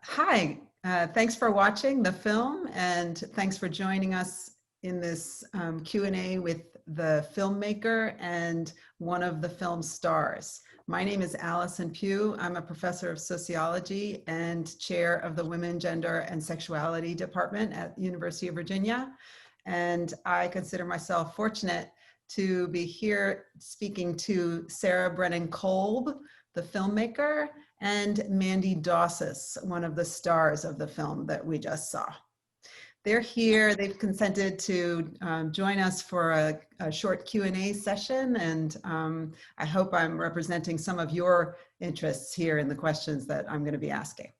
Hi, thanks for watching the film and thanks for joining us in this Q&A with the filmmaker and one of the film stars. My name is Allison Pugh. I'm a professor of sociology and chair of the Women, Gender, and Sexuality Department at the University of Virginia. And I consider myself fortunate to be here speaking to Sarah Brennan Kolb, the filmmaker, and Mandy Dauses, one of the stars of the film that we just saw. They're here, they've consented to join us for a short Q&A session, and I hope I'm representing some of your interests here in the questions that I'm going to be asking.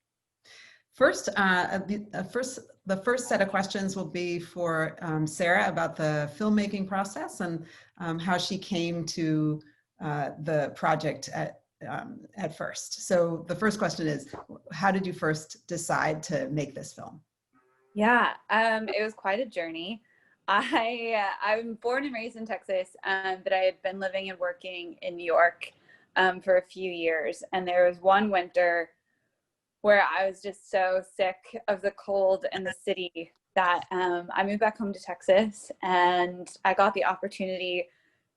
First, the first set of questions will be for Sarah about the filmmaking process and how she came to the project at first. So the first question is, how did you first decide to make this film? Yeah, it was quite a journey. I'm born and raised in Texas, but I had been living and working in New York for a few years. And there was one winter where I was just so sick of the cold and the city that I moved back home to Texas, and I got the opportunity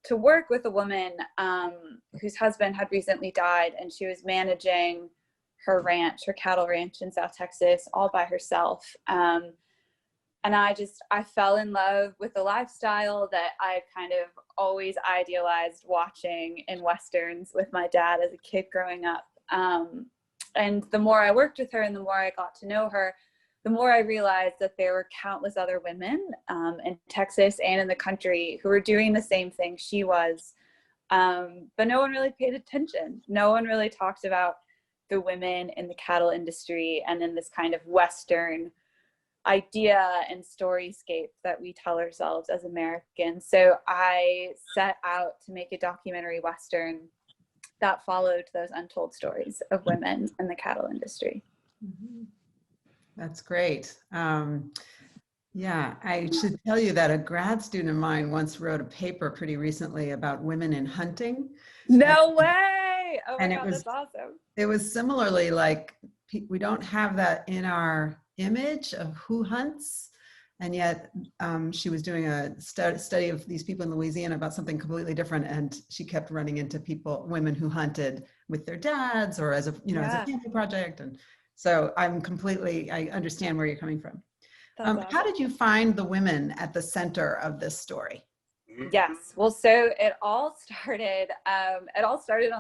to work with a woman whose husband had recently died, and she was managing her ranch, her cattle ranch in South Texas, all by herself. And I fell in love with the lifestyle that I kind of always idealized watching in Westerns with my dad as a kid growing up. And the more I worked with her and the more I got to know her, the more I realized that there were countless other women in Texas and in the country who were doing the same thing she was. But no one really paid attention. No one really talked about the women in the cattle industry and in this kind of Western idea and storyscape that we tell ourselves as Americans. So I set out to make a documentary Western that followed those untold stories of women in the cattle industry. Mm-hmm. That's great. Yeah, I should tell you that a grad student of mine once wrote a paper pretty recently about women in hunting. No way! Oh my God, that's awesome. It was similarly like, we don't have that in our image of who hunts. And yet she was doing a study of these people in Louisiana about something completely different. And she kept running into women who hunted with their dads or as a, as a family project. And so I understand where you're coming from. Awesome. How did you find the women at the center of this story? Yes, well, so it all started on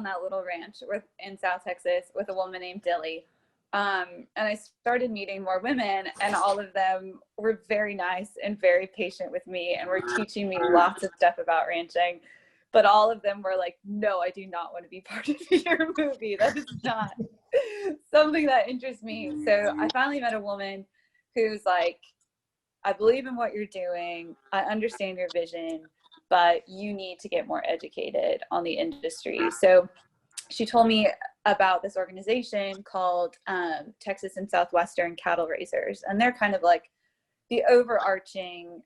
that little ranch in South Texas with a woman named Dilly. And I started meeting more women, and all of them were very nice and very patient with me and were teaching me lots of stuff about ranching. But all of them were like, no, I do not want to be part of your movie. That is not something that interests me. So I finally met a woman who's like, I believe in what you're doing. I understand your vision, but you need to get more educated on the industry. So she told me about this organization called Texas and Southwestern Cattle Raisers. And they're kind of like the overarching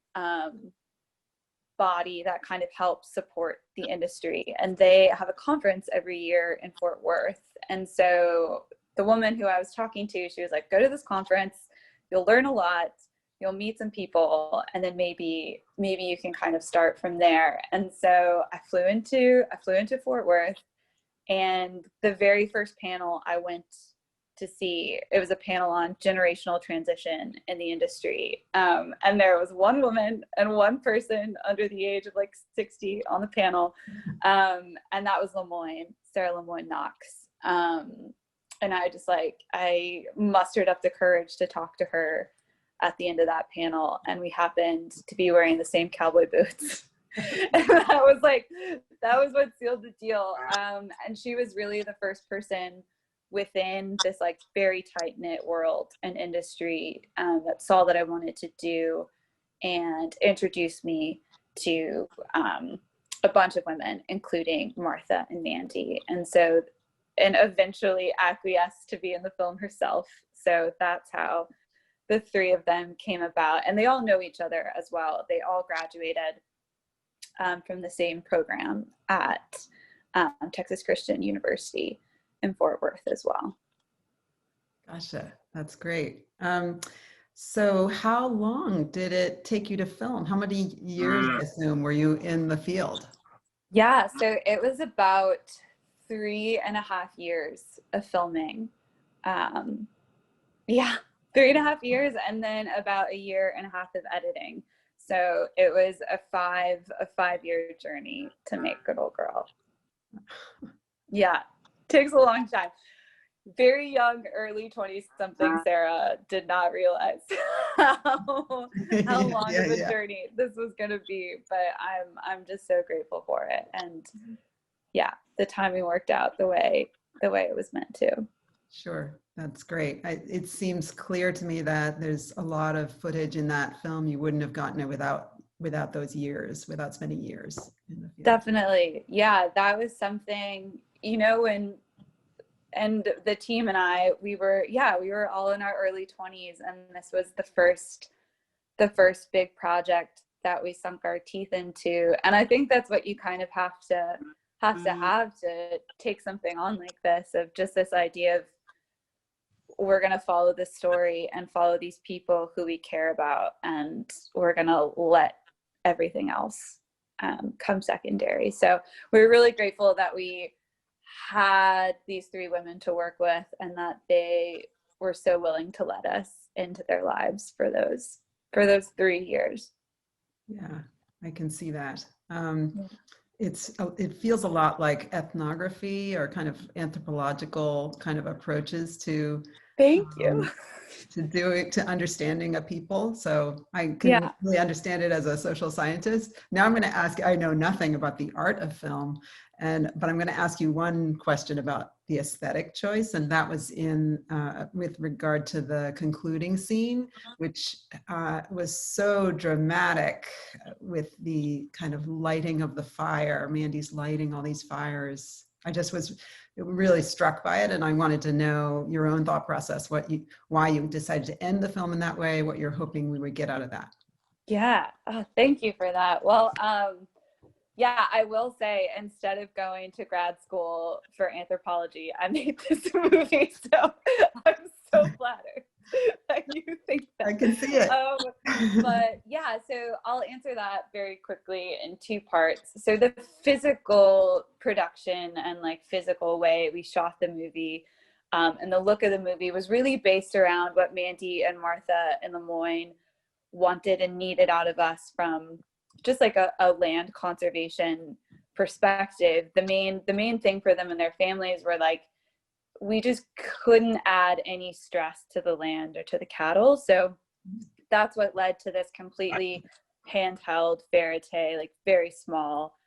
body that kind of helps support the industry. And they have a conference every year in Fort Worth. And so the woman who I was talking to, she was like, go to this conference, you'll learn a lot, you'll meet some people, and then maybe you can kind of start from there. And so I flew into Fort Worth. And the very first panel I went to see, it was a panel on generational transition in the industry. And there was one woman and one person under the age of like 60 on the panel. And that was Sarah Lemoyne Knox. And I mustered up the courage to talk to her at the end of that panel. And we happened to be wearing the same cowboy boots. And that was what sealed the deal. And she was really the first person within this like very tight-knit world and industry that saw that I wanted to do and introduced me to a bunch of women, including Martha and Mandy. And eventually acquiesced to be in the film herself. So that's how the three of them came about. And they all know each other as well. They all graduated from the same program at Texas Christian University in Fort Worth as well. Gotcha. That's great. So how long did it take you to film? How many years, I assume, were you in the field? Yeah, so it was about 3.5 years of filming. Um, yeah, 3.5 years, and then about a year and a half of editing. So it was a 5-year journey to make Good Old Girl. Yeah, takes a long time. Very young, early 20 something Sarah did not realize how long Yeah, of a yeah. journey this was going to be, but I'm just so grateful for it. And yeah, the timing worked out the way it was meant to. Sure, that's great. It seems clear to me that there's a lot of footage in that film you wouldn't have gotten it without those years, without spending years in the field. Definitely. Yeah, that was something, and the team and I, we were all in our early 20s, and this was the first big project that we sunk our teeth into. And I think that's what you kind of have to take something on like this, of just this idea of, we're going to follow this story and follow these people who we care about, and we're going to let everything else come secondary. So we're really grateful that we had these 3 women to work with, and that they were so willing to let us into their lives for those 3 years. Yeah, I can see that. It feels a lot like ethnography or kind of anthropological kind of approaches to Thank you. to understanding a people. So I can Yeah. really understand it as a social scientist. Now I'm going to ask, I know nothing about the art of film, but I'm going to ask you one question about the aesthetic choice. And that was with regard to the concluding scene, which was so dramatic with the kind of lighting of the fire, Mandy's lighting all these fires. I just was really struck by it, and I wanted to know your own thought process, why you decided to end the film in that way, what you're hoping we would get out of that. Yeah. Oh, thank you for that. Well, yeah, I will say, instead of going to grad school for anthropology, I made this movie, so I'm so flattered that you think that. I can see it. But yeah, so I'll answer that very quickly in 2 parts. So the physical production and like physical way we shot the movie, and the look of the movie was really based around what Mandy and Martha in Lemoyne wanted and needed out of us from just like a land conservation perspective. The main thing for them and their families were like, we just couldn't add any stress to the land or to the cattle. So that's what led to this completely handheld verite, like very small,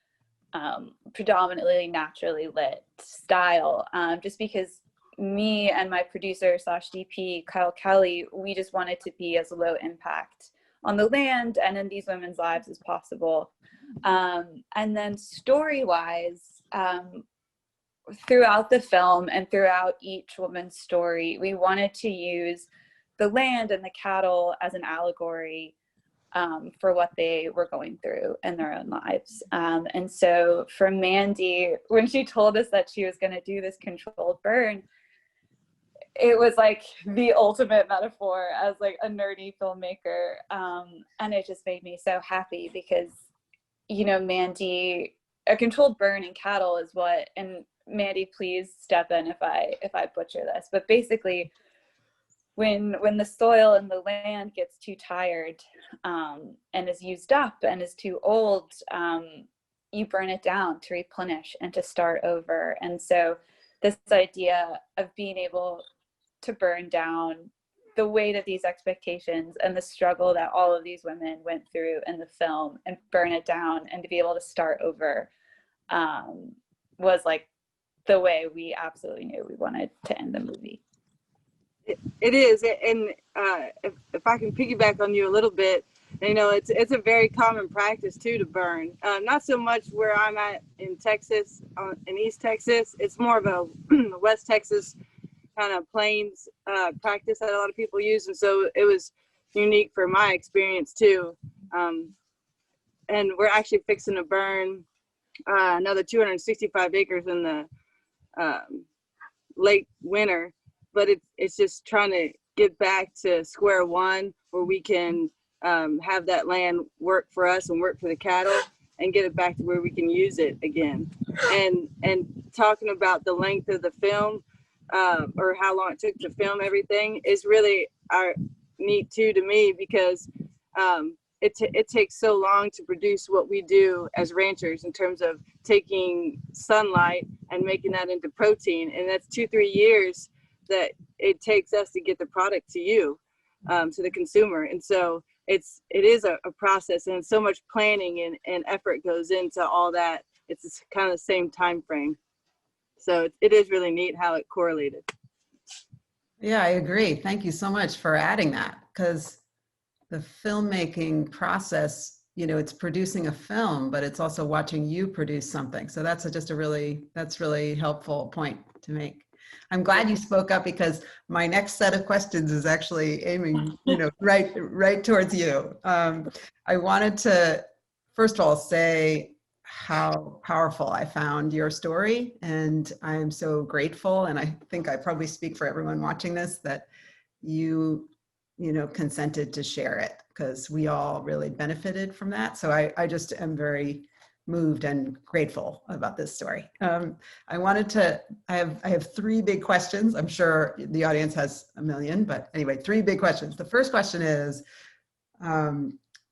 predominantly naturally lit style, just because me and my producer / DP, Kyle Kelly, we just wanted to be as low impact on the land and in these women's lives as possible. And then story-wise, throughout the film and throughout each woman's story, we wanted to use the land and the cattle as an allegory for what they were going through in their own lives. And so for Mandy, when she told us that she was going to do this controlled burn, it was like the ultimate metaphor as like a nerdy filmmaker. And it just made me so happy because, Mandy, a controlled burn in cattle is what, and Mandy, please step in if I butcher this, but basically when the soil and the land gets too tired and is used up and is too old, you burn it down to replenish and to start over. And so this idea of being able to burn down the weight of these expectations and the struggle that all of these women went through in the film and burn it down and to be able to start over was like the way we absolutely knew we wanted to end the movie. It is, and if I can piggyback on you a little bit, it's a very common practice too to burn. Not so much where I'm at in Texas, in East Texas. It's more of a West Texas kind of plains practice that a lot of people use, and so it was unique for my experience too. And we're actually fixing to burn another 265 acres in the late winter, but it's just trying to get back to square one where we can have that land work for us and work for the cattle and get it back to where we can use it again. And talking about the length of the film or how long it took to film everything is really neat too to me, because it takes so long to produce what we do as ranchers in terms of taking sunlight and making that into protein. And that's 2-3 years that it takes us to get the product to you, to the consumer. And so it is a process, and so much planning and effort goes into all that. It's kind of the same time frame. So it is really neat how it correlated. Yeah, I agree. Thank you so much for adding that, because the filmmaking process, you know, it's producing a film, but it's also watching you produce something. So that's really helpful point to make. I'm glad you spoke up, because my next set of questions is actually aiming, you know, right towards you. I wanted to, first of all, say how powerful I found your story, and I am so grateful. And I think I probably speak for everyone watching this, that you know, consented to share it, because we all really benefited from that. So I just am very moved and grateful about this story. I have 3 big questions. I'm sure the audience has a million, but anyway, 3 big questions. The first question is,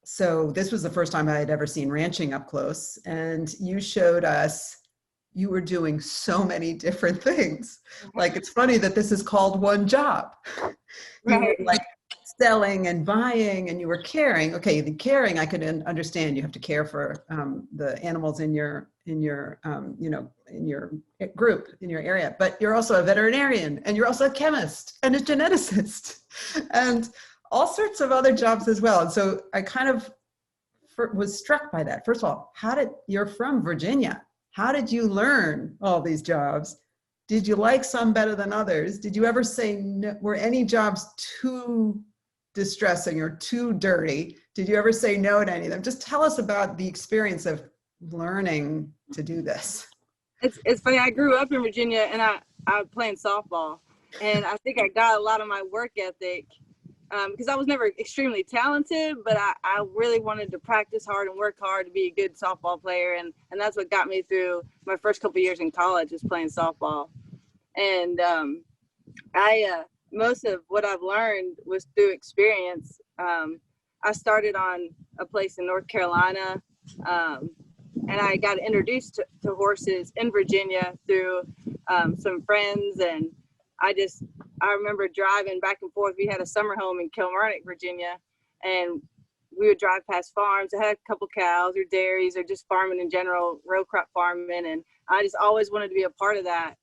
so this was the first time I had ever seen ranching up close, and you showed us you were doing so many different things. Like, it's funny that this is called one job. You were like selling and buying, and you were caring. Okay, the caring I could understand. You have to care for the animals in your group, in your area. But you're also a veterinarian, and you're also a chemist and a geneticist, and all sorts of other jobs as well. And so I kind of was struck by that. First of all, you're from Virginia. How did you learn all these jobs? Did you like some better than others? Did you ever say no? Were any jobs too distressing or too dirty? Did you ever say no to any of them? Just tell us about the experience of learning to do this. It's funny. I grew up in Virginia, and I was playing softball, and I think I got a lot of my work ethic because I was never extremely talented, but I really wanted to practice hard and work hard to be a good softball player. And that's what got me through my first couple of years in college, was playing softball. And most of what I've learned was through experience. I started on a place in North Carolina, and I got introduced to horses in Virginia through some friends. And I remember driving back and forth. We had a summer home in Kilmarnock, Virginia, and we would drive past farms that had a couple cows or dairies or just farming in general, row crop farming. And I just always wanted to be a part of that.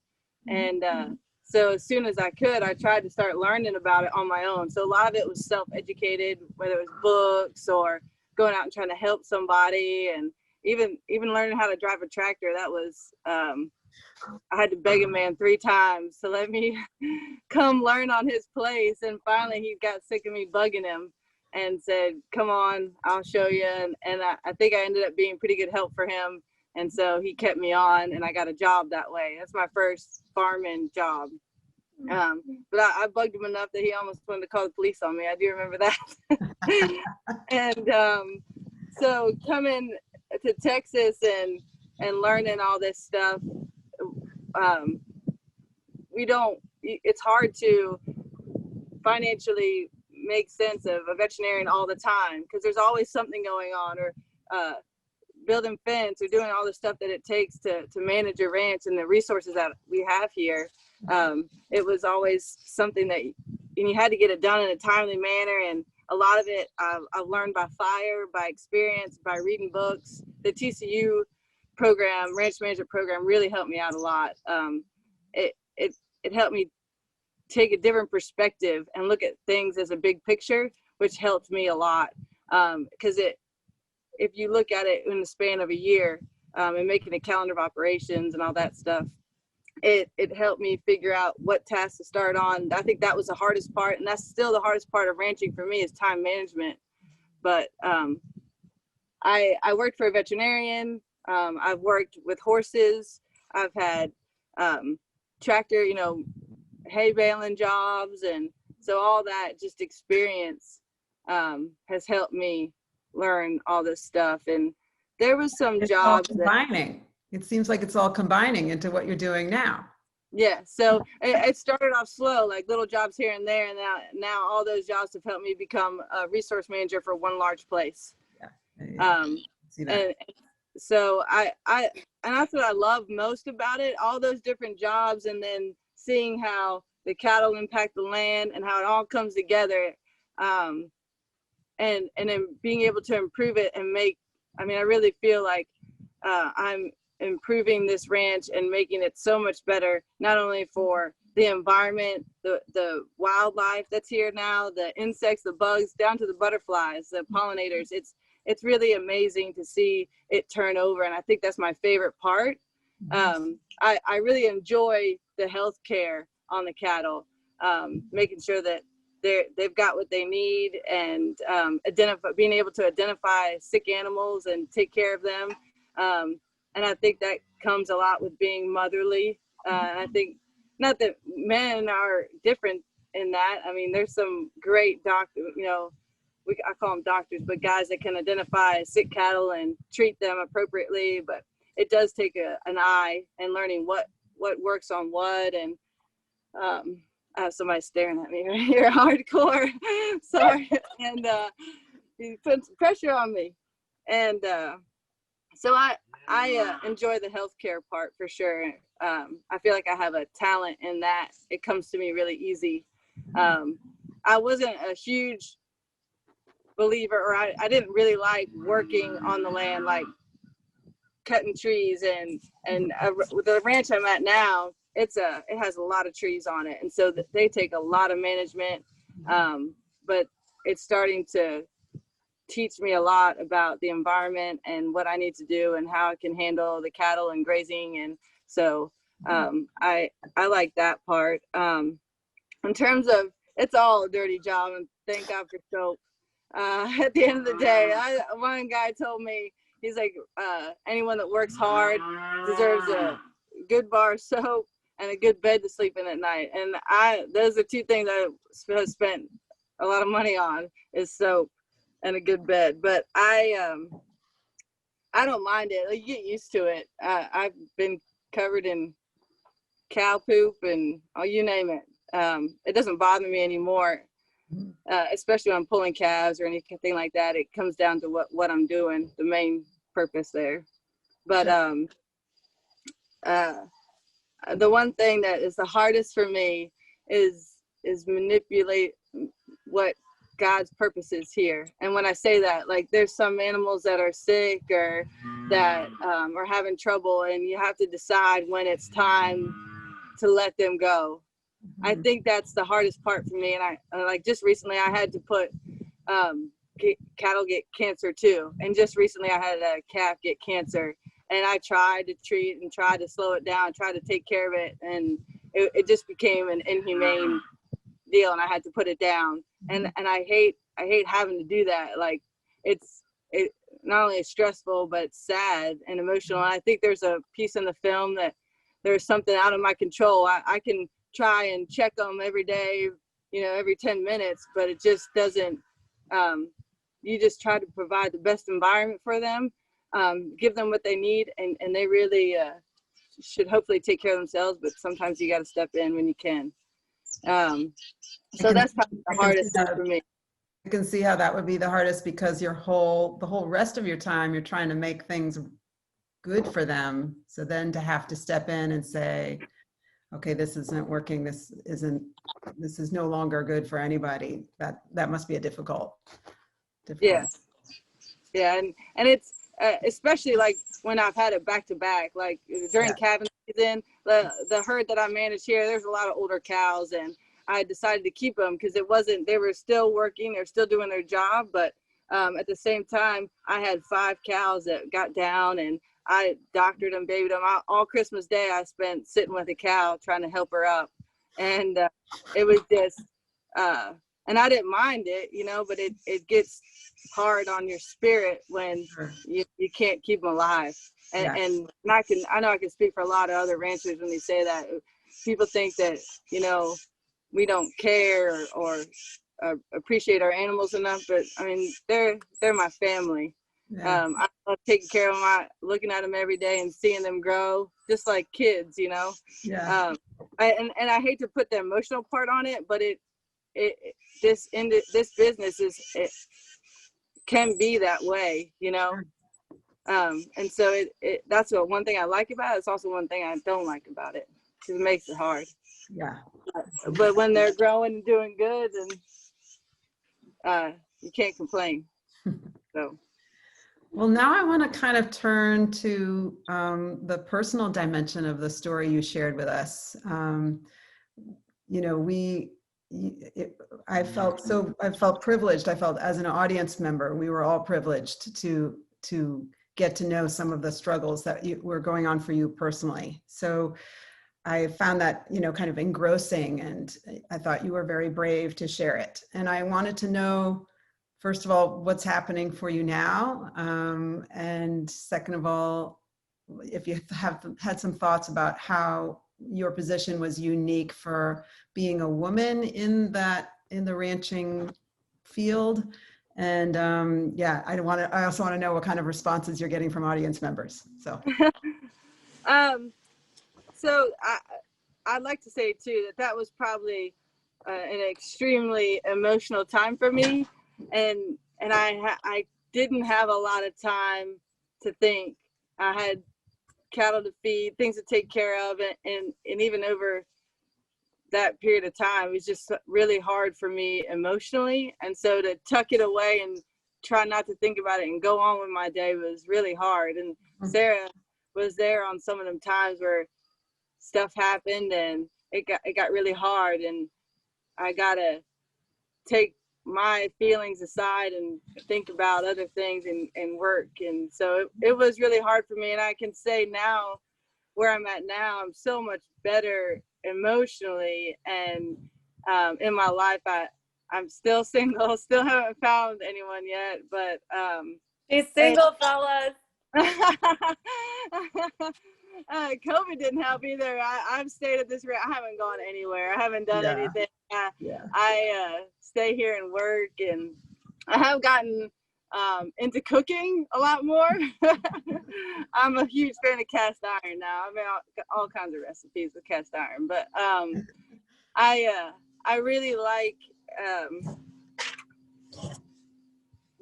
And so as soon as I could, I tried to start learning about it on my own. So a lot of it was self-educated, whether it was books or going out and trying to help somebody, and even learning how to drive a tractor. That was I had to beg a man 3 times to let me come learn on his place. And finally he got sick of me bugging him and said, come on, I'll show you. And I think I ended up being pretty good help for him. And so he kept me on, and I got a job that way. That's my first farming job. But I bugged him enough that he almost wanted to call the police on me. I do remember that. And so coming to Texas and learning all this stuff, it's hard to financially make sense of a veterinarian all the time, because there's always something going on, or building fence, or doing all the stuff that it takes to manage a ranch and the resources that we have here. It was always something that, and you had to get it done in a timely manner. And a lot of it I've learned by fire, by experience, by reading books. The TCU program, ranch management program, really helped me out a lot. It helped me take a different perspective and look at things as a big picture, which helped me a lot. Because if you look at it in the span of a year, and making a calendar of operations and all that stuff, it helped me figure out what tasks to start on. I think that was the hardest part, and that's still the hardest part of ranching for me, is time management. But I worked for a veterinarian. I've worked with horses. I've had tractor, hay baling jobs. And So all that just experience has helped me learn all this stuff. And there was some It's all jobs that, combining. It seems like it's all combining into what you're doing now. yeah, so it started off slow, like little jobs here and there, and now all those jobs have helped me become a resource manager for one large place. Yeah. See that. And so and that's what I love most about it, all those different jobs, and then seeing how the cattle impact the land and how it all comes together, and then being able to improve it and make, I mean, I really feel like I'm improving this ranch and making it so much better, not only for the environment, the wildlife that's here now, the insects, the bugs, down to the butterflies, the pollinators. It's really amazing to see it turn over, and I think that's my favorite part. I really enjoy the health care on the cattle, making sure that they've got what they need, and being able to identify sick animals and take care of them. And I think that comes a lot with being motherly. And I think, not that men are different in that. I mean, there's some great doctors, you know, I call them doctors, but guys that can identify sick cattle and treat them appropriately. But it does take an eye and learning what works on what. And I have somebody staring at me right here, hardcore. Sorry. And he puts pressure on me. And so I enjoy the healthcare part for sure. I feel like I have a talent in that. It comes to me really easy. I wasn't a huge believer, or I didn't really like working on the land, like cutting trees, and the ranch I'm at now, it has a lot of trees on it, and so they take a lot of management. But it's starting to teach me a lot about the environment and what I need to do and how I can handle the cattle and grazing. And so I like that part. In terms of, it's all a dirty job, and thank God for soap. At the end of the day, one guy told me, he's like, anyone that works hard deserves a good bar of soap and a good bed to sleep in at night. And those are two things I have spent a lot of money on, is soap and a good bed. But I don't mind it. Like, you get used to it. I've been covered in cow poop and you name it. It doesn't bother me anymore, especially when I'm pulling calves or anything like that. It comes down to what I'm doing, the main purpose there. But the one thing that is the hardest for me is manipulate what God's purpose is here. And when I say that, like, there's some animals that are sick or that are having trouble, and you have to decide when it's time to let them go. I think that's the hardest part for me. And I like, just recently I had to put cattle get cancer too. And just recently I had a calf get cancer, and I tried to treat and tried to slow it down, tried to take care of it. And it just became an inhumane deal, and I had to put it down. And I hate having to do that. Like, it not only is stressful, but it's sad and emotional. And I think there's a piece in the film that there's something out of my control. I can try and check them every day, you know, every 10 minutes, but it just doesn't, you just try to provide the best environment for them, give them what they need, and they really should hopefully take care of themselves, but sometimes you got to step in when you can. So that's probably the hardest thing for me. I can see how that would be the hardest, because the whole rest of your time, you're trying to make things good for them. So then to have to step in and say, okay, this isn't working. This is no longer good for anybody. That must be a difficult. Yeah. And it's especially like when I've had it back to back, like during calving season, the herd that I manage here, there's a lot of older cows, and I decided to keep them because they were still working, they're still doing their job. But at the same time, I had 5 cows that got down, and I doctored them, babied them. All Christmas Day, I spent sitting with a cow trying to help her up. And it was just, and I didn't mind it, you know, but it gets hard on your spirit when you can't keep them alive. And I know I can speak for a lot of other ranchers when they say that. People think that, you know, we don't care or appreciate our animals enough. But I mean, they're my family. Yeah. I love taking care of them, looking at them every day and seeing them grow, just like kids, you know. Yeah. And I hate to put the emotional part on it, but this business it can be that way, you know. And so that's one thing I like about it. It's also one thing I don't like about it, because it makes it hard. Yeah. But when they're growing and doing good, then you can't complain. So. Well, now I want to kind of turn to the personal dimension of the story you shared with us. You know, I felt privileged. I felt as an audience member, we were all privileged to get to know some of the struggles that were going on for you personally. So I found that, you know, kind of engrossing, and I thought you were very brave to share it. And I wanted to know, first of all, what's happening for you now? And second of all, if you have had some thoughts about how your position was unique for being a woman in the ranching field. And yeah, I also want to know what kind of responses you're getting from audience members. So, so I'd like to say too that was probably an extremely emotional time for me, and I didn't have a lot of time to think. I had cattle to feed, things to take care of, and even over that period of time, it was just really hard for me emotionally. And so to tuck it away and try not to think about it and go on with my day was really hard. And Sarah was there on some of them times where stuff happened and it got really hard, and I gotta take my feelings aside and think about other things and work. And so it was really hard for me. And I can say now, where I'm at now, I'm so much better emotionally, and in my life I'm still single, still haven't found anyone yet, but She's single, fellas. COVID didn't help either. I've stayed at this rate. I haven't gone anywhere. I haven't done anything. I stay here and work, and I have gotten into cooking a lot more. I'm a huge fan of cast iron now. I mean, all kinds of recipes with cast iron, but I really like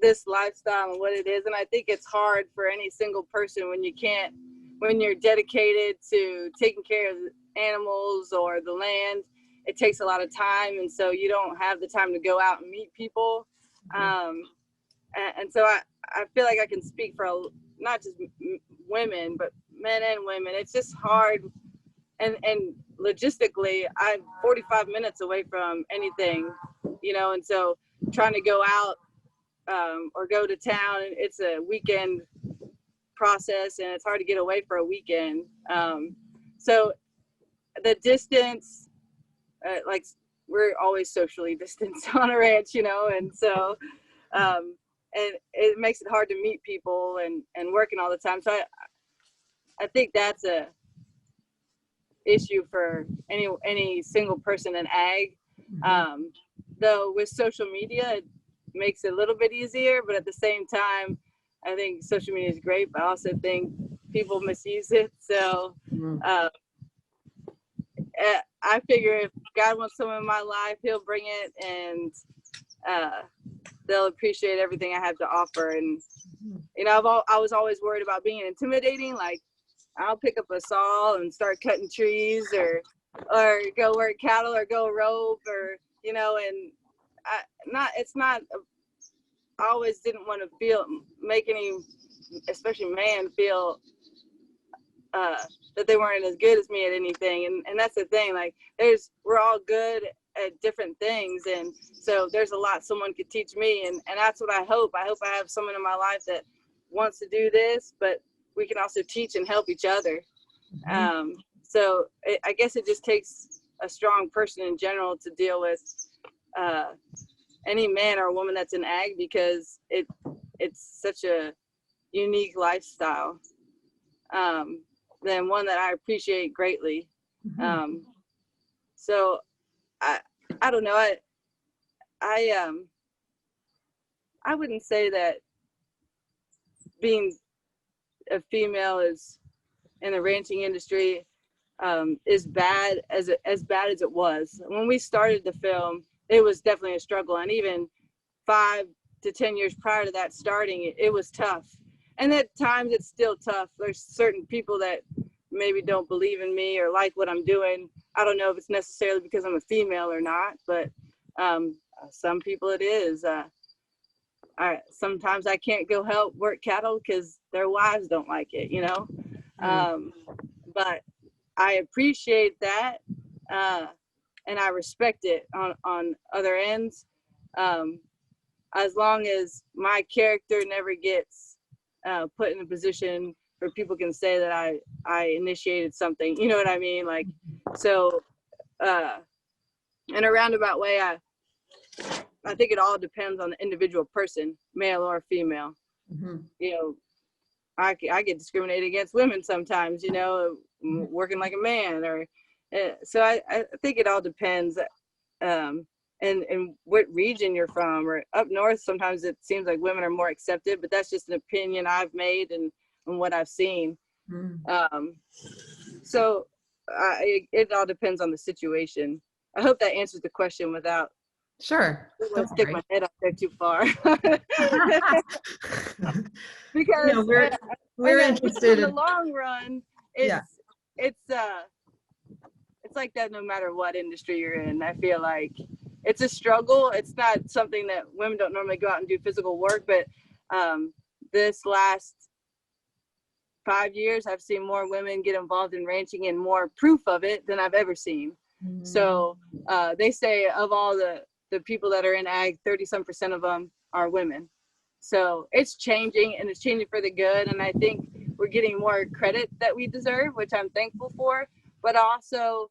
this lifestyle and what it is. And I think it's hard for any single person when you're dedicated to taking care of animals or the land. It takes a lot of time, and so you don't have the time to go out and meet people. And so I feel like I can speak for not just women, but men and women. It's just hard, and logistically, I'm 45 minutes away from anything, you know, and so trying to go out or go to town, it's a weekend process, and it's hard to get away for a weekend. So the distance, like we're always socially distanced on a ranch, you know, and so and it makes it hard to meet people and working all the time. So I think that's a issue for any single person in ag. Though with social media, it makes it a little bit easier, but at the same time, I think social media is great, but I also think people misuse it. So I figure if God wants someone in my life, he'll bring it, and they'll appreciate everything I have to offer. And, you know, I was always worried about being intimidating. Like, I'll pick up a saw and start cutting trees or go work cattle or go rope, or, you know, and I always didn't want to make any, especially man, feel that they weren't as good as me at anything. And that's the thing, like we're all good at different things, and so there's a lot someone could teach me, and that's what I hope I have someone in my life that wants to do this, but we can also teach and help each other. So I guess it just takes a strong person in general to deal with any man or woman that's in ag, because it's such a unique lifestyle, then one that I appreciate greatly. So I don't know. I wouldn't say that being a female is in the ranching industry is bad as bad as it was when we started the film. It was definitely a struggle, and even 5 to 10 years prior to that starting, it was tough. And at times it's still tough. There's certain people that maybe don't believe in me or like what I'm doing. I don't know if it's necessarily because I'm a female or not, but some people it is. Sometimes I can't go help work cattle because their wives don't like it, you know. But I appreciate that, and I respect it on other ends. As long as my character never gets put in a position where people can say that I initiated something, you know what I mean? Like, so in a roundabout way, I think it all depends on the individual person, male or female. You know, I get discriminated against women sometimes, you know, working like a man, or so I think it all depends. And what region you're from, or up north, sometimes it seems like women are more accepted, but that's just an opinion I've made and what I've seen. So it all depends on the situation. I hope that answers the question without Sure. don't stick my head up there too far. Because no, we're interested in the long run, it's like that no matter what industry you're in. I feel like it's a struggle. It's not something that women don't normally go out and do physical work, but this last 5 years, I've seen more women get involved in ranching and more proof of it than I've ever seen. So they say of all the people that are in ag, 30% of them are women. So it's changing, and it's changing for the good. And I think we're getting more credit that we deserve, which I'm thankful for. But also,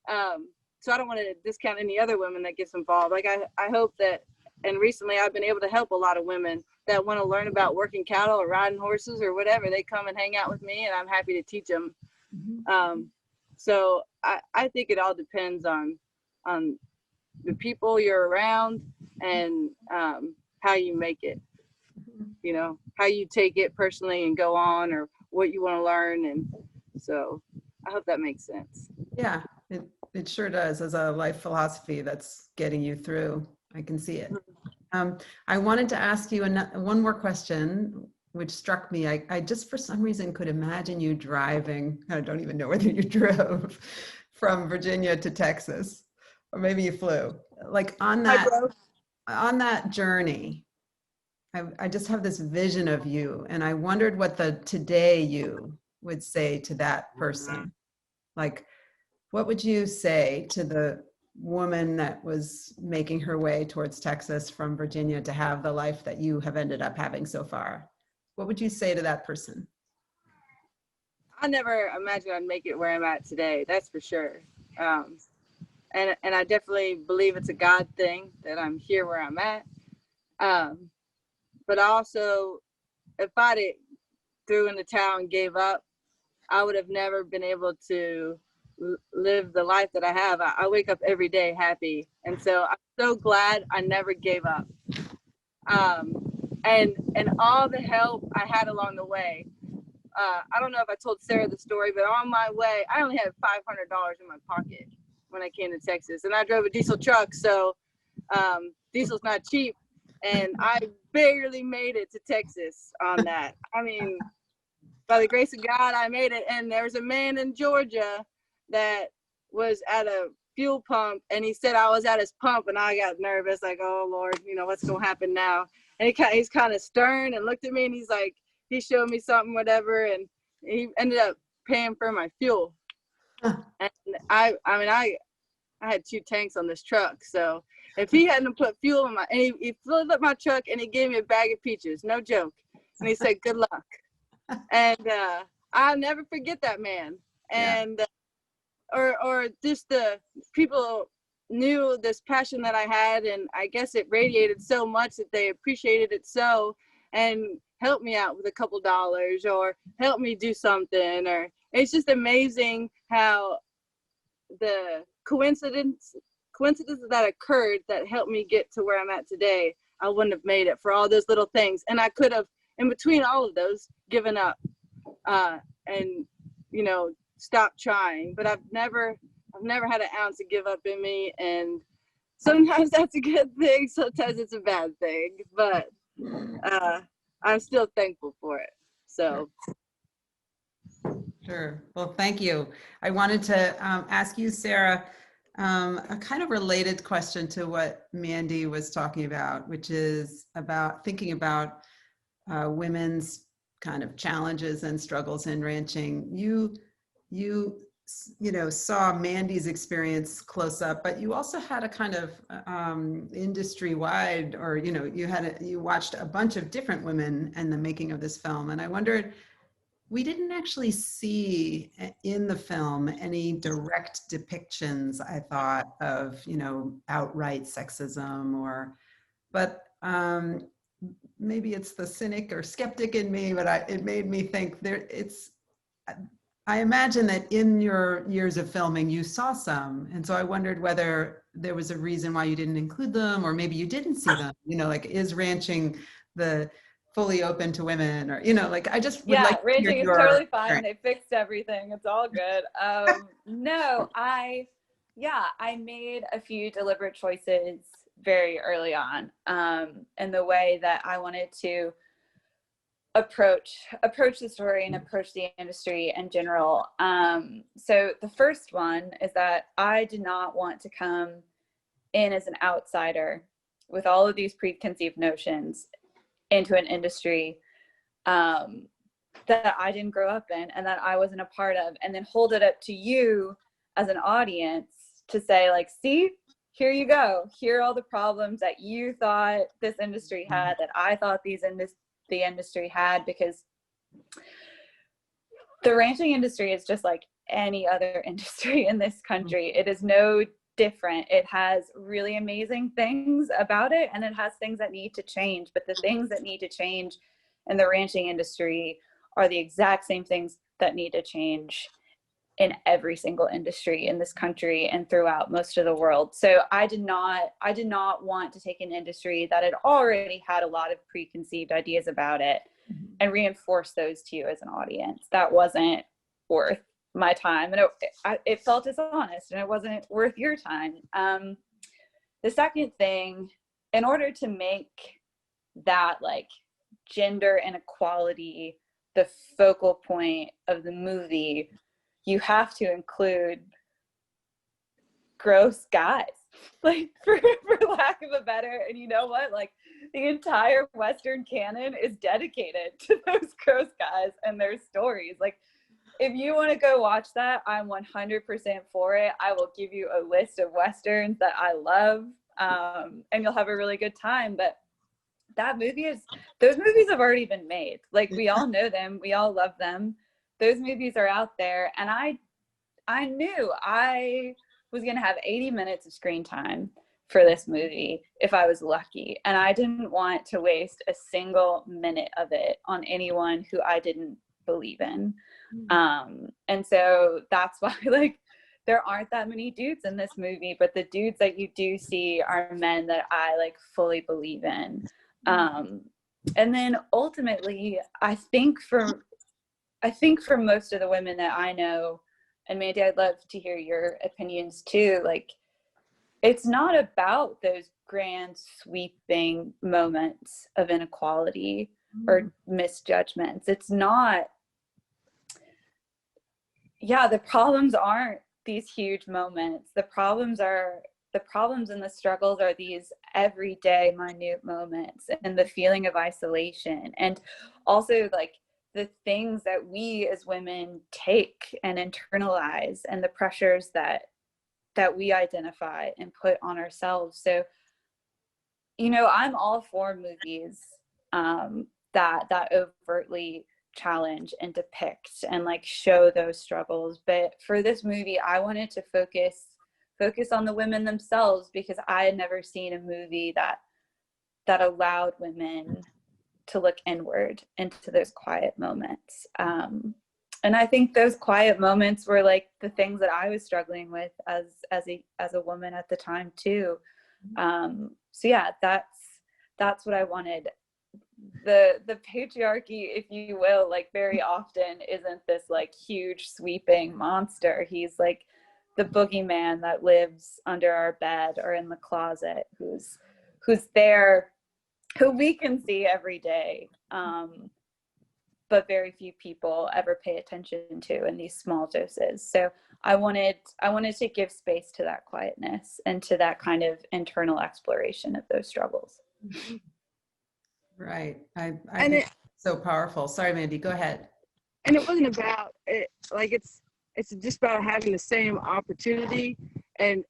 so I don't want to discount any other women that gets involved. Like I hope that, and recently I've been able to help a lot of women that want to learn about working cattle or riding horses or whatever. They come and hang out with me, and I'm happy to teach them. So I think it all depends on the people you're around and how you make it, you know, how you take it personally and go on, or what you want to learn. And so I hope that makes sense. Yeah, it sure does. As a life philosophy that's getting you through, I can see it. I wanted to ask you one more question, which struck me. I just for some reason could imagine you driving. I don't even know whether you drove from Virginia to Texas, or maybe you flew. Like on that journey, I just have this vision of you, and I wondered what the today you would say to that person. Like, what would you say to the woman that was making her way towards Texas from Virginia to have the life that you have ended up having so far? What would you say to that person? I never imagined I'd make it where I'm at today. That's for sure. And I definitely believe it's a God thing that I'm here where I'm at. But also, if I threw in the towel and gave up, I would have never been able to live the life that I have. I wake up every day happy. And so I'm so glad I never gave up. And all the help I had along the way. I don't know if I told Sarah the story, but on my way, I only had $500 in my pocket when I came to Texas. And I drove a diesel truck, so diesel's not cheap. And I barely made it to Texas on that. I mean, by the grace of God, I made it. And there was a man in Georgia that was at a fuel pump, and he said I was at his pump, and I got nervous, like, oh Lord, you know, what's gonna happen now? And he's kind of stern and looked at me, and he's like, he showed me something, whatever, and he ended up paying for my fuel. And I had 2 tanks on this truck, so if he hadn't put fuel in and he filled up my truck, and he gave me a bag of peaches, no joke, and he said good luck. And I'll never forget that man. And or just the people knew this passion that I had, and I guess it radiated so much that they appreciated it so, and helped me out with a couple dollars, or help me do something. Or it's just amazing how the coincidence coincidences that occurred that helped me get to where I'm at today, I wouldn't have made it for all those little things. And I could have, in between all of those, given up and, you know, stopped trying. But I've never had an ounce of give up in me. And sometimes that's a good thing. Sometimes it's a bad thing. But I'm still thankful for it. So. Sure. Well, thank you. I wanted to ask you, Sarah, a kind of related question to what Mandy was talking about, which is about thinking about women's kind of challenges and struggles in ranching. You know, saw Mandy's experience close up, but you also had a kind of industry-wide, or, you know, you watched a bunch of different women in the making of this film. And I wondered, we didn't actually see in the film any direct depictions, I thought, of, you know, outright sexism but maybe it's the cynic or skeptic in me, but it made me think I imagine that in your years of filming, you saw some. And so I wondered whether there was a reason why you didn't include them, or maybe you didn't see them, you know, like, is ranching fully open to women, or, you know, like, I just would like to hear ranching is totally fine. They fixed everything. It's all good. No, I made a few deliberate choices very early on in the way that I wanted to approach the story and approach the industry in general. So the first one is that I did not want to come in as an outsider with all of these preconceived notions into an industry that I didn't grow up in and that I wasn't a part of, and then hold it up to you as an audience to say, like, see, here you go. Here are all the problems that you thought this industry had, that I thought the industry had, because the ranching industry is just like any other industry in this country. It is no different. It has really amazing things about it, and it has things that need to change. But the things that need to change in the ranching industry are the exact same things that need to change in every single industry in this country and throughout most of the world. So I did not want to take an industry that had already had a lot of preconceived ideas about it and reinforce those to you as an audience. That wasn't worth my time, and it felt dishonest, and it wasn't worth your time. The second thing, in order to make that, like, gender inequality the focal point of the movie, you have to include gross guys, like, for lack of a better, and you know what, like, the entire Western canon is dedicated to those gross guys and their stories. Like, if you want to go watch that, I'm 100% for it. I will give you a list of Westerns that I love, and you'll have a really good time. But those movies have already been made. Like, we all know them. We all love them. Those movies are out there. And I knew I was going to have 80 minutes of screen time for this movie if I was lucky. And I didn't want to waste a single minute of it on anyone who I didn't believe in. And so that's why, like, there aren't that many dudes in this movie, but the dudes that you do see are men that I, like, fully believe in. And then ultimately, I think for most of the women that I know, and Mandy, I'd love to hear your opinions too, like, it's not about those grand sweeping moments of inequality or misjudgments. It's not, the problems aren't these huge moments. The problems and the struggles are these everyday minute moments, and the feeling of isolation, and also, like, the things that we as women take and internalize, and the pressures that we identify and put on ourselves. So, you know, I'm all for movies that overtly challenge and depict and, like, show those struggles. But for this movie, I wanted to focus on the women themselves, because I had never seen a movie that allowed women to look inward into those quiet moments. And I think those quiet moments were like the things that I was struggling with as a woman at the time too. So yeah, that's what I wanted. The patriarchy, if you will, like very often isn't this like huge sweeping monster. He's like the boogeyman that lives under our bed or in the closet, who's there, who we can see every day. But very few people ever pay attention to in these small doses. So I wanted to give space to that quietness and to that kind of internal exploration of those struggles. Right. I think it's so powerful. Sorry, Mandy, go ahead. And it wasn't about it, like it's just about having the same opportunity and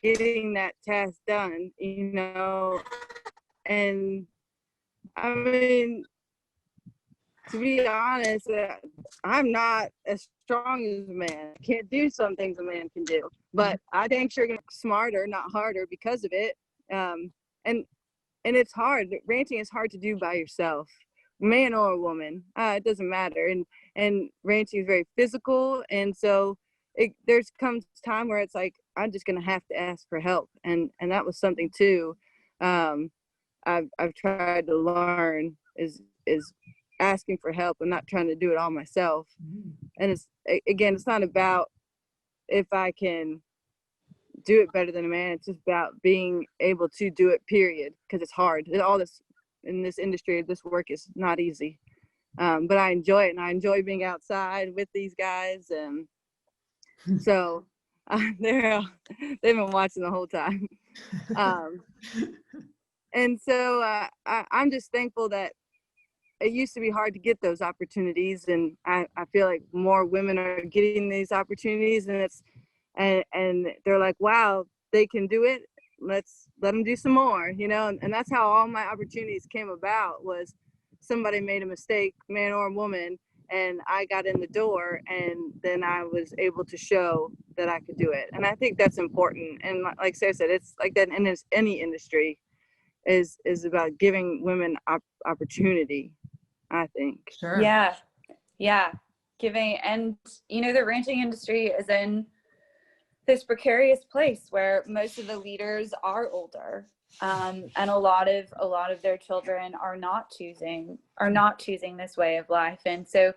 getting that task done, you know. And I mean, to be honest, I'm not as strong as a man. I can't do some things a man can do, but I dang sure get smarter, not harder, because of it. And it's hard. Ranching is hard to do by yourself, man or a woman. It doesn't matter. And ranching is very physical, and so there's comes time where it's like I'm just gonna have to ask for help, and that was something too. I've tried to learn is asking for help and not trying to do it all myself. And it's not about if I can do it better than a man. It's just about being able to do it, period, because it's hard. All this in this industry, this work is not easy, but I enjoy it, and I enjoy being outside with these guys. And so they've been watching the whole time. And so I'm just thankful that it used to be hard to get those opportunities, and I feel like more women are getting these opportunities, and and they're like, wow, they can do it. Let's let them do some more, you know. And that's how all my opportunities came about, was somebody made a mistake, man or woman, and I got in the door, and then I was able to show that I could do it. And I think that's important. And like Sarah said, it's like that in any industry is about giving women opportunity, I think. Sure. Yeah. Giving, and you know, the ranching industry is in this precarious place where most of the leaders are older, and a lot of their children are not choosing this way of life. And so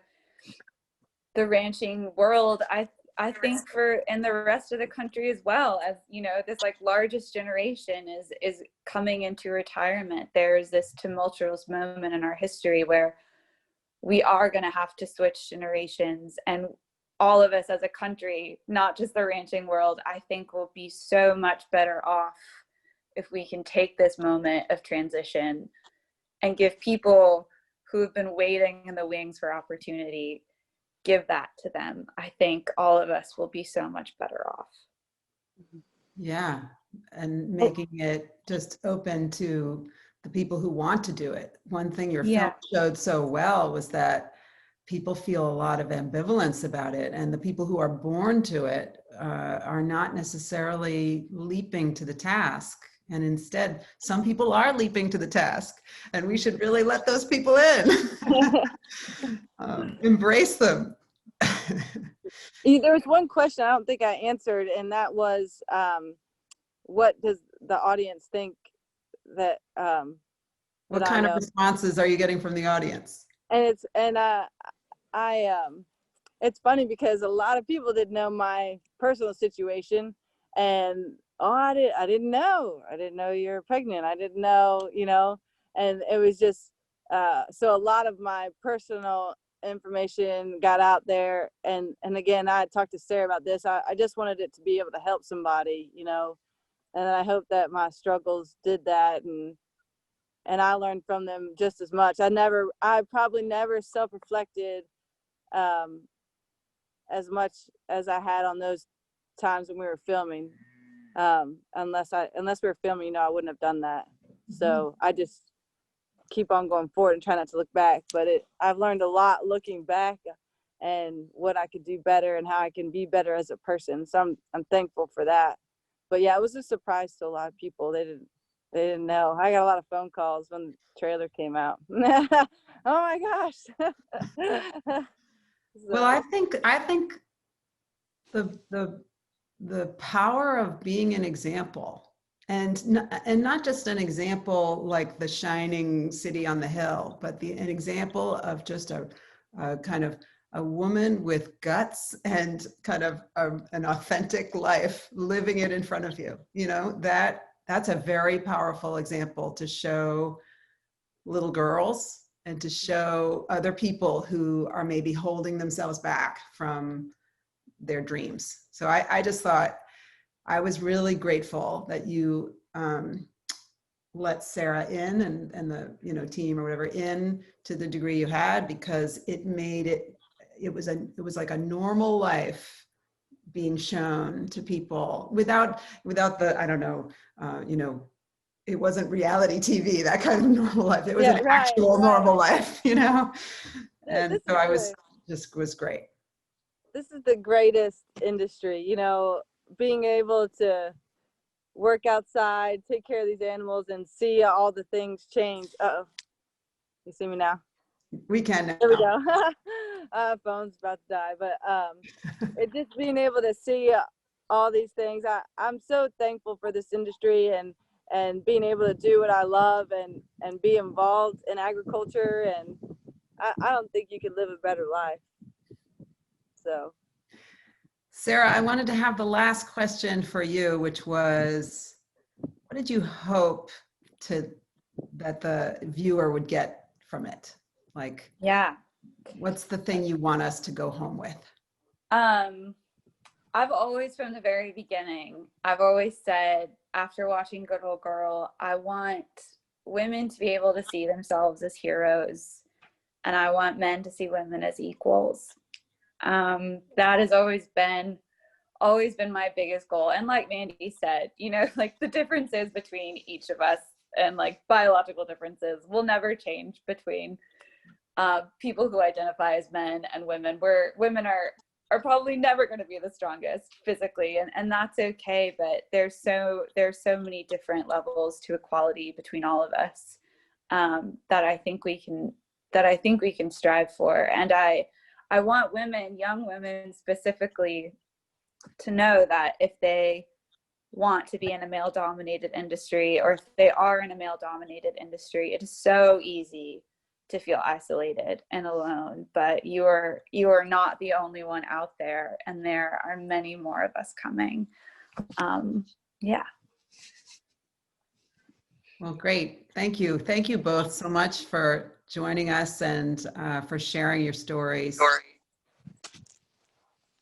the ranching world, I think in the rest of the country as well, as you know, this like largest generation is coming into retirement. There's this tumultuous moment in our history where we are going to have to switch generations, and all of us as a country, not just the ranching world, I think will be so much better off if we can take this moment of transition and give people who have been waiting in the wings for opportunity, give that to them. I think all of us will be so much better off. Yeah, and making it just open to the people who want to do it. One thing your film showed so well was that people feel a lot of ambivalence about it, and the people who are born to it are not necessarily leaping to the task. And instead, some people are leaping to the task, and we should really let those people in. Embrace them. There was one question I don't think I answered, and that was, what does the audience think that what kind of responses are you getting from the audience? And it's funny because a lot of people didn't know my personal situation, and I didn't know you're pregnant. I didn't know, you know, and it was just so a lot of my personal information got out there, and again, I talked to Sarah about this. I just wanted it to be able to help somebody, you know, and I hope that my struggles did that, and I learned from them just as much. I probably never self-reflected as much as I had on those times when we were filming. Unless we were filming, you know, I wouldn't have done that. So I just keep on going forward and try not to look back. But I've learned a lot looking back, and what I could do better and how I can be better as a person. So I'm thankful for that. But yeah, it was a surprise to a lot of people. They didn't know. I got a lot of phone calls when the trailer came out. Oh my gosh. Well, I think the power of being an example, and not just an example like the shining city on the hill, but an example of just a kind of a woman with guts and kind of an authentic life, living it in front of you. You know, that's a very powerful example to show little girls and to show other people who are maybe holding themselves back from their dreams. So I just thought, I was really grateful that you let Sarah in and the team or whatever in to the degree you had, because it made it was like a normal life being shown to people without the, I don't know, it wasn't reality TV, that kind of normal life. It was an actual normal life, And so I was great. This is the greatest industry, being able to work outside, take care of these animals, and see all the things change. Uh-oh. You see me now? We can now. There we go. Phone's about to die. But it just being able to see all these things. I'm so thankful for this industry and being able to do what I love and be involved in agriculture. And I don't think you could live a better life. So. Sarah, I wanted to have the last question for you, which was, what did you hope that the viewer would get from it? Like, yeah, what's the thing you want us to go home with? I've always, from the very beginning, I've always said, after watching Good Old Girl, I want women to be able to see themselves as heroes, and I want men to see women as equals. That has always been my biggest goal. And like Mandy said, like the differences between each of us and like biological differences will never change between people who identify as men and women. Women are probably never going to be the strongest physically, and that's okay. But there's so many different levels to equality between all of us that I think we can strive for. And I want women, young women specifically, to know that if they want to be in a male-dominated industry, or if they are in a male-dominated industry, it is so easy to feel isolated and alone. But you are not the only one out there, and there are many more of us coming. Yeah. Well, great. Thank you. Thank you both so much for joining us and for sharing your stories.